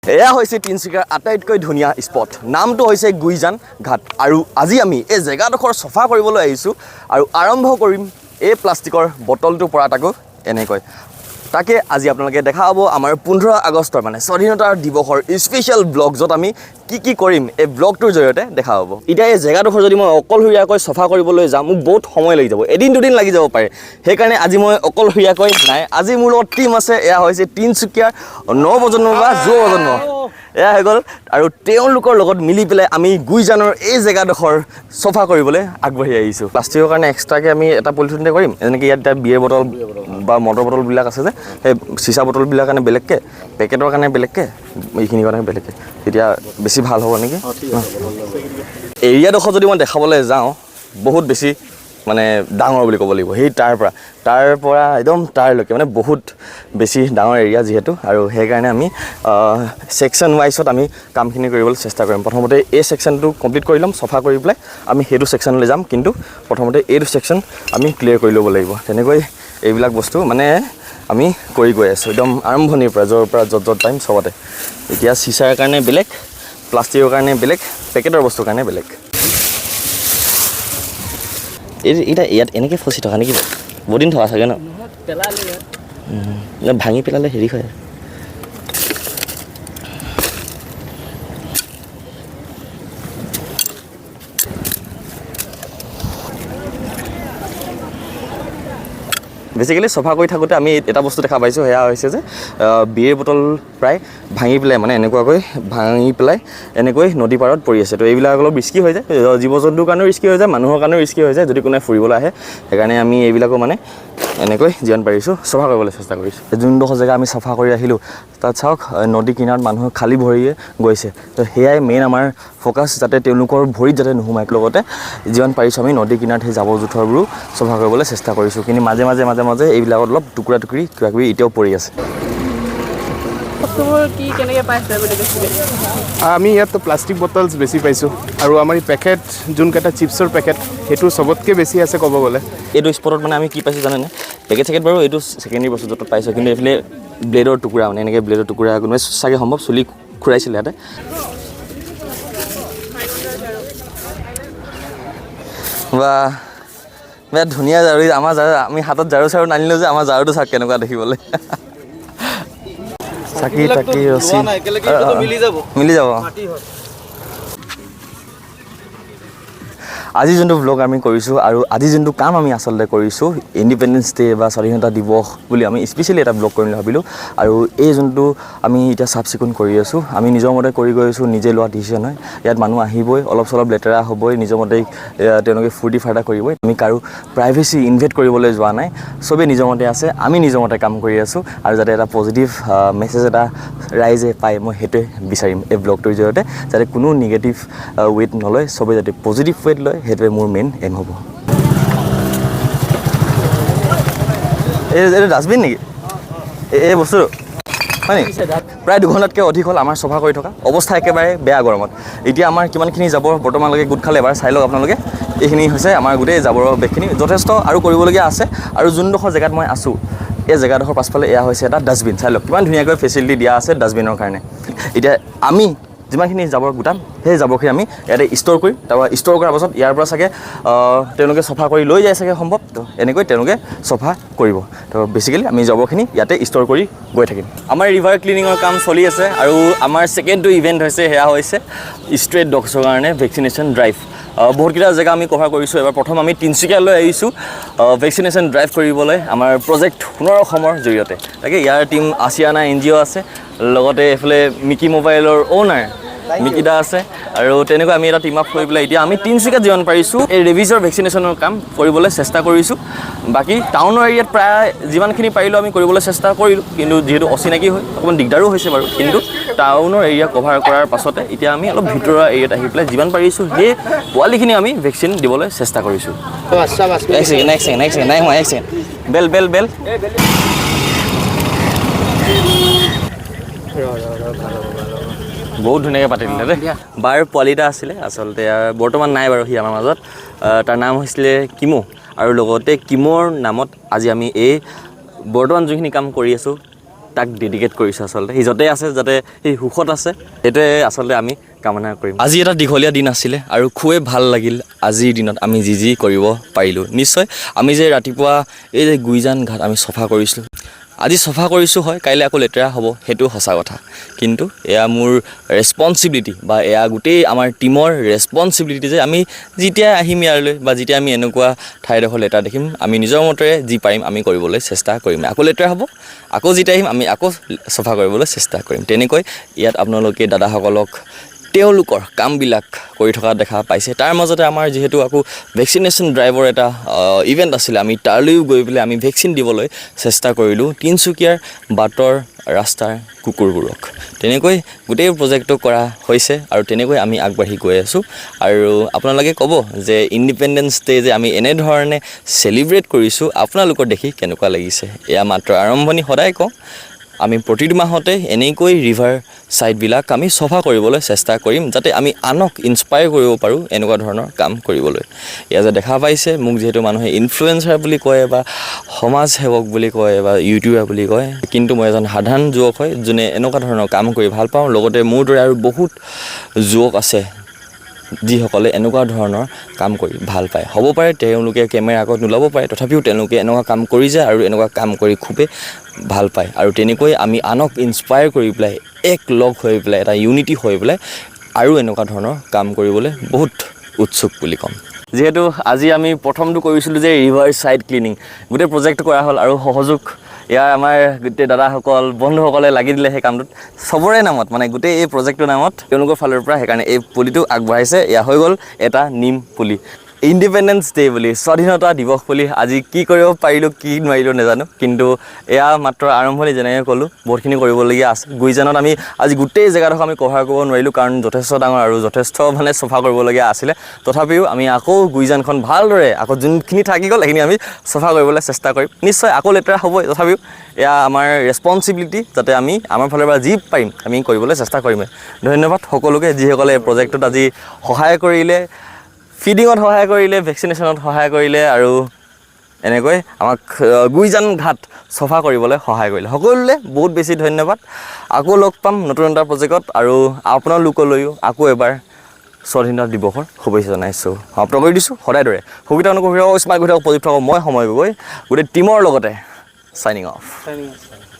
এয়া হৈছে তিনচুকীয়াৰ আটাইতকৈ ধুনীয়া স্পট নামটো হৈছে গুইজান ঘাট আৰু আজি আমি এই জেগাডোখৰ চফা কৰিবলৈ আহিছোঁ আৰু আৰম্ভ কৰিম এই প্লাষ্টিকৰ বটলটো পৰা তাকো এনেকৈ তাকে আজি আপোনালোকে দেখা পাব আমাৰ 15 আগষ্টৰ মানে স্বাধীনতা দিৱসৰ স্পেশাল ব্লগ য'ত আমি কি কৰিম এই ব্লগটোৰ জৰিয়তে দেখা পাব এতিয়া এই জেগাডোখৰ যদি মই অকলশৰীয়াকৈ চফা কৰিবলৈ যাম মোক বহুত সময় লাগি যাব এদিন দুদিন লাগি যাব পাৰে সেইকাৰণে আজি মই অকলশৰীয়াকৈ নাই আজি মোৰ লগত টিম আছে এয়া হৈছে তিনচুকীয়াৰ নৱপ্ৰজন্ম বা যুৱ প্ৰজন্ম এয়া হৈ গ'ল আৰু তেওঁলোকৰ লগত মিলি পেলাই আমি গুইজানৰ এই জেগাডোখৰ চফা কৰিবলৈ আগবাঢ়ি আহিছোঁ প্লাষ্টিকৰ কাৰণে এক্সট্ৰাকৈ আমি এটা পলিথিনতে কৰিম যেনেকৈ ইয়াত এতিয়া বিয়েৰ বটল বা মটৰ বটলবিলাক আছে যে সেই চিচা বটলবিলাকৰ কাৰণে বেলেগকৈ পেকেটৰ কাৰণে বেলেগকৈ এইখিনিৰ কাৰণে বেলেগকৈ তেতিয়া বেছি ভাল হ'ব নেকি এৰিয়াডোখৰ যদি মই দেখাবলৈ যাওঁ বহুত বেছি মানে ডাঙৰ বুলি ক'ব লাগিব সেই তাৰ পৰা একদম তাৰলৈকে মানে বহুত বেছি ডাঙৰ এৰিয়া যিহেতু আৰু সেইকাৰণে আমি ছেকশ্যন ৱাইজত আমি কামখিনি কৰিবলৈ চেষ্টা কৰিম প্ৰথমতে এই ছেকশ্যনটো কমপ্লিট কৰি ল'ম চফা কৰি পেলাই আমি সেইটো ছেকশ্যনলৈ যাম কিন্তু প্ৰথমতে এইটো ছেকশ্যন আমি ক্লিয়াৰ কৰি ল'ব লাগিব তেনেকৈ এইবিলাক বস্তু মানে আমি কৰি গৈ আছোঁ একদম আৰম্ভণিৰ পৰা য'ৰ পৰা য'ত টাইম চবতে এতিয়া চিচাৰ কাৰণে বেলেগ প্লাষ্টিকৰ কাৰণে বেলেগ পেকেটৰ বস্তুৰ কাৰণে বেলেগ এতিয়া ইয়াত এনেকৈ ফচি থকা নেকি বহুত দিন থকা চাগে ন ভাঙি পেলালে হেৰি হয় বেছিকেলি চফা কৰি থাকোঁতে আমি এটা বস্তু দেখা পাইছোঁ সেয়া হৈছে যে বিয়েৰ বটল প্ৰায় ভাঙি পেলাই মানে এনেকুৱাকৈ ভাঙি পেলাই এনেকৈ নদী পাৰত পৰি আছে তো এইবিলাক অলপ ৰিস্কি হৈ যায় জীৱ জন্তুৰ কাৰণেও ৰিস্কি হৈ যায় মানুহৰ কাৰণেও ৰিস্কি হৈ যায় যদি কোনোবাই ফুৰিবলৈ আহে সেইকাৰণে আমি এইবিলাকো মানে এনেকৈ যিমান পাৰিছোঁ চফা কৰিবলৈ চেষ্টা কৰিছোঁ যোনডোখৰ জেগা আমি চফা কৰি আহিলোঁ তাত চাওক নদী কিনাৰত মানুহ খালী ভৰিয়ে গৈছে তো সেয়াই মেইন আমাৰ ফ'কাছ যাতে তেওঁলোকৰ ভৰিত যাতে নোসোমায় লগতে যিমান পাৰিছোঁ আমি নদী কিনাৰত সেই জাবৰ জোঁথৰবোৰো চফা কৰিবলৈ চেষ্টা কৰিছোঁ কিন্তু মাজে মাজে এইবিলাকত অলপ টুকুৰা টুকুৰি কিবাকিবি এতিয়াও পৰি আছে আমি ইয়াত প্লাষ্টিক বটলছ বেছি পাইছোঁ আৰু আমাৰ এই পেকেট যোনকেইটা চিপছৰ পেকেট সেইটো চবতকৈ বেছি আছে ক'ব গ'লে এইটো স্পটত মানে আমি কি পাইছোঁ জানেনে পেকেট চেকেট বাৰু এইটো ছেকেণ্ডেৰী বস্তু য'ত পাইছোঁ কিন্তু এইফালে ব্লেডৰ টুকুৰা মানে এনেকৈ ব্লেডৰ টুকুৰা কোনোবাই চাগে সম্ভৱ চুলি খুৰাইছিলে ইয়াতে বা বিৰাট ধুনীয়া ঝাৰু আমাৰ ঝাৰু আমি হাতত ঝাৰু চাৰু নানিলোঁ যে আমাৰ ঝাৰুটো চাওক কেনেকুৱা দেখিবলৈ চাকি তাকি ৰচি মিলি যাব আজি যোনটো ব্লগ আমি কৰিছোঁ আৰু আজি যোনটো কাম আমি আচলতে কৰিছোঁ ইণ্ডিপেণ্ডেন্স ডে বা স্বাধীনতা দিৱস বুলি আমি স্পেচিয়েলি এটা ব্লগ কৰিম বুলি ভাবিলোঁ আৰু এই যোনটো আমি এতিয়া চাফ চিকুণ কৰি আছোঁ আমি নিজৰ মতে কৰি গৈ আছোঁ নিজে লোৱা ডিচিশ্যন হয় ইয়াত মানুহ আহিবই অলপ চলপ লেতেৰা হ'বই নিজৰ মতে তেওঁলোকে ফূৰ্তি ফাৰ্তা কৰিবই আমি কাৰো প্ৰাইভেচি ইনভেট কৰিবলৈ যোৱা নাই চবেই নিজৰ মতে আছে আমি নিজৰ মতে কাম কৰি আছোঁ আৰু যাতে এটা পজিটিভ মেছেজ এটা ৰাইজে পায় মই সেইটোৱে বিচাৰিম এই ব্লগটোৰ জৰিয়তে যাতে কোনো নিগেটিভ ৱেট নলয় চবেই যাতে পজিটিভ ৱেট লয় সেইটোৱে মোৰ মেইন এম হ'ব এইটো ডাষ্টবিন নেকি এই বস্তুটো হয় নেকি প্ৰায় 2 ঘণ্টাতকৈ অধিক হ'ল আমাৰ চফা কৰি থকা অৱস্থা একেবাৰে বেয়া গৰমত এতিয়া আমাৰ কিমানখিনি জাবৰ বৰ্তমানলৈকে গোট খালে এবাৰ চাই লওক আপোনালোকে এইখিনি হৈছে আমাৰ গোটেই জাবৰৰ বেগখিনি যথেষ্ট আৰু কৰিবলগীয়া আছে আৰু যোনডোখৰ জেগাত মই আছোঁ এই জেগাডোখৰ পাছফালে এয়া হৈছে এটা ডাষ্টবিন চাই লওক কিমান ধুনীয়াকৈ ফেচিলিটি দিয়া আছে ডাষ্টবিনৰ কাৰণে এতিয়া আমি যিমানখিনি জাবৰ গোটাম সেই জাবৰখিনি আমি ইয়াতে ষ্ট'ৰ কৰিম তাৰপৰা ষ্ট'ৰ কৰাৰ পাছত ইয়াৰ পৰা চাগে তেওঁলোকে চফা কৰি লৈ যায় চাগে সম্ভৱ তো এনেকৈ তেওঁলোকে চফা কৰিব তো বেছিকেলি আমি জাবৰখিনি ইয়াতে ষ্ট'ৰ কৰি গৈ থাকিম আমাৰ ৰিভাৰ ক্লিনিঙৰ কাম চলি আছে আৰু আমাৰ ছেকেণ্ডটো ইভেণ্ট হৈছে সেয়া হৈছে ষ্ট্ৰেট ডগছৰ কাৰণে ভেকচিনেশ্যন ড্ৰাইভ বহুতকেইটা জেগা আমি কভাৰ কৰিছোঁ এবাৰ প্ৰথম আমি তিনচুকীয়ালৈ আহিছোঁ ভেকচিনেশ্যন ড্ৰাইভ কৰিবলৈ আমাৰ প্ৰজেক্ট সোণৰ অসমৰ জৰিয়তে তাকে ইয়াৰ টীম আছিয়ানা NGO আছে লগতে এইফালে মিকি মোবাইলৰ অ'নাৰ মিকিদা আছে আৰু তেনেকৈ আমি এটা টিম আপ কৰি পেলাই এতিয়া আমি তিনচুকীয়াত যিমান পাৰিছোঁ এই ৰেবিজৰ ভেকচিনেশ্যনৰ কাম কৰিবলৈ চেষ্টা কৰিছোঁ বাকী টাউনৰ এৰিয়াত প্ৰায় যিমানখিনি পাৰিলোঁ আমি কৰিবলৈ চেষ্টা কৰিলোঁ কিন্তু যিহেতু অচিনাকি হয় অকণমান দিগদাৰো হৈছে বাৰু কিন্তু টাউনৰ এৰিয়া কভাৰ কৰাৰ পাছতে এতিয়া আমি অলপ ভিতৰুৱা এৰিয়াত আহি পেলাই যিমান পাৰিছোঁ সেই পোৱালিখিনি আমি ভেকচিন দিবলৈ চেষ্টা কৰিছোঁ বেল বহুত ধুনীয়াকৈ পাতি দিলে দেই বাৰ পোৱালি এটা আছিলে আচলতে বৰ্তমান নাই বাৰু সি আমাৰ মাজত তাৰ নাম হৈছিলে কিমো আৰু লগতে কিমোৰ নামত আজি আমি এই বৰ্তমান যোনখিনি কাম কৰি আছোঁ তাক ডেডিকেট কৰিছোঁ আচলতে সি য'তে আছে যাতে সি সুখত আছে সেইটোৱে আচলতে আমি কামনা কৰিম আজি এটা দীঘলীয়া দিন আছিলে আৰু খুবেই ভাল লাগিল আজিৰ দিনত আমি যি কৰিব পাৰিলোঁ নিশ্চয় আমি যে ৰাতিপুৱা এই যে গুইজান ঘাট আমি চফা কৰিছিলোঁ আজি চফা কৰিছোঁ হয় কাইলৈ আকৌ লেতেৰা হ'ব সেইটো সঁচা কথা কিন্তু এয়া মোৰ ৰেছপনচিবিলিটি বা এয়া গোটেই আমাৰ টীমৰ ৰেছপনচিবিলিটি যে আমি যেতিয়া আহিম ইয়ালৈ বা যেতিয়া আমি এনেকুৱা ঠাইডোখৰ লেতেৰা দেখিম আমি নিজৰ মতেৰে যি পাৰিম আমি কৰিবলৈ চেষ্টা কৰিম আকৌ লেতেৰা হ'ব আকৌ যেতিয়া আহিম আমি আকৌ চফা কৰিবলৈ চেষ্টা কৰিম তেনেকৈ ইয়াত আপোনালোকে দাদাসকলক তেওঁলোকৰ কামবিলাক কৰি থকা দেখা পাইছে তাৰ মাজতে আমাৰ যিহেতু আকৌ ভেকচিনেশ্যন ড্ৰাইভৰ এটা ইভেণ্ট আছিলে আমি তালৈও গৈ পেলাই আমি ভেকচিন দিবলৈ চেষ্টা কৰিলোঁ তিনচুকীয়াৰ বাটৰ ৰাস্তাৰ কুকুৰবোৰক তেনেকৈ গোটেই প্ৰজেক্টটো কৰা হৈছে আৰু তেনেকৈ আমি আগবাঢ়ি গৈ আছোঁ আৰু আপোনালোকে ক'ব যে ইণ্ডিপেণ্ডেন্স ডে যে আমি এনেধৰণে চেলিব্ৰেট কৰিছোঁ আপোনালোকৰ দেখি কেনেকুৱা লাগিছে এয়া মাত্ৰ আৰম্ভণি সদায় কওঁ আমি প্ৰতিটো মাহতে এনেকৈ ৰিভাৰ ছাইডবিলাক আমি চফা কৰিবলৈ চেষ্টা কৰিম যাতে আমি আনক ইনস্পায়াৰ কৰিব পাৰোঁ এনেকুৱা ধৰণৰ কাম কৰিবলৈ এয়া যে দেখা পাইছে মোক যিহেতু মানুহে ইনফ্লুৱেঞ্চাৰ বুলি কয় বা সমাজ সেৱক বুলি কয় বা ইউটিউবাৰ বুলি কয় কিন্তু মই এজন সাধাৰণ যুৱক হয় যোনে এনেকুৱা ধৰণৰ কাম কৰি ভাল পাওঁ লগতে মোৰ দৰে আৰু বহুত যুৱক আছে যিসকলে এনেকুৱা ধৰণৰ কাম কৰি ভাল পায় হ'ব পাৰে তেওঁলোকে কেমেৰা আগত নোলাব পাৰে তথাপিও তেওঁলোকে এনেকুৱা কাম কৰি যায় আৰু এনেকুৱা কাম কৰি খুবেই ভাল পায় আৰু তেনেকৈ আমি আনক ইনস্পায়াৰ কৰি পেলাই এক লগ হৈ পেলাই এটা ইউনিটি হৈ পেলাই আৰু এনেকুৱা ধৰণৰ কাম কৰিবলৈ বহুত উৎসুক বুলি ক'ম যিহেতু আজি আমি প্ৰথমটো কৰিছিলোঁ যে ৰিভাৰ ছাইড ক্লিনিং গোটেই প্ৰজেক্টটো কৰা হ'ল আৰু সহযোগ ইয়াৰ আমাৰ গোটেই দাদাসকল বন্ধুসকলে লাগি দিলে সেই কামটোত চবৰে নামত মানে গোটেই এই প্ৰজেক্টটোৰ নামত তেওঁলোকৰ ফালৰ পৰা সেইকাৰণে এই পুলিটো আগবঢ়াইছে এয়া হৈ গ'ল এটা নিম পুলি ইণ্ডিপেণ্ডেন্স ডে বুলি স্বাধীনতা দিৱস বুলি আজি কি কৰিব পাৰিলোঁ কি নোৱাৰিলোঁ নাজানো কিন্তু এয়া মাত্ৰ আৰম্ভণি যেনেকৈ ক'লোঁ বহুতখিনি কৰিবলগীয়া আছে গুইজানত আমি আজি গোটেই জেগাডোখৰ আমি কভাৰ কৰিব নোৱাৰিলোঁ কাৰণ যথেষ্ট ডাঙৰ আৰু যথেষ্ট মানে চফা কৰিবলগীয়া আছিলে তথাপিও আমি আকৌ গুইজানখন ভালদৰে আকৌ যোনখিনি থাকি গ'ল সেইখিনি আমি চফা কৰিবলৈ চেষ্টা কৰিম নিশ্চয় আকৌ লেতেৰা হ'বই তথাপিও এয়া আমাৰ ৰেছপনচিবিলিটি যাতে আমি আমাৰ ফালৰ পৰা যি পাৰিম আমি কৰিবলৈ চেষ্টা কৰিমেই ধন্যবাদ সকলোকে যিসকলে এই প্ৰজেক্টটোত আজি সহায় কৰিলে ফিডিঙত সহায় কৰিলে ভেকচিনেশ্যনত সহায় কৰিলে আৰু এনেকৈ আমাক গুইজান ঘাট চফা কৰিবলৈ সহায় কৰিলে সকলোলৈ বহুত বেছি ধন্যবাদ আকৌ লগ পাম নতুন এটা প্ৰজেক্টত আৰু আপোনালোকলৈও আকৌ এবাৰ স্বাধীনতা দিৱসৰ শুভেচ্ছা জনাইছোঁ সমাপ্ত কৰি দিছোঁ সদায় দৰে সুবিধা অনুকূল স্মাৰ্ট গৈ থাকক পজিটিভ থাকক মই সময় গৈ গোটেই টীমৰ লগতে চাইনিং অফ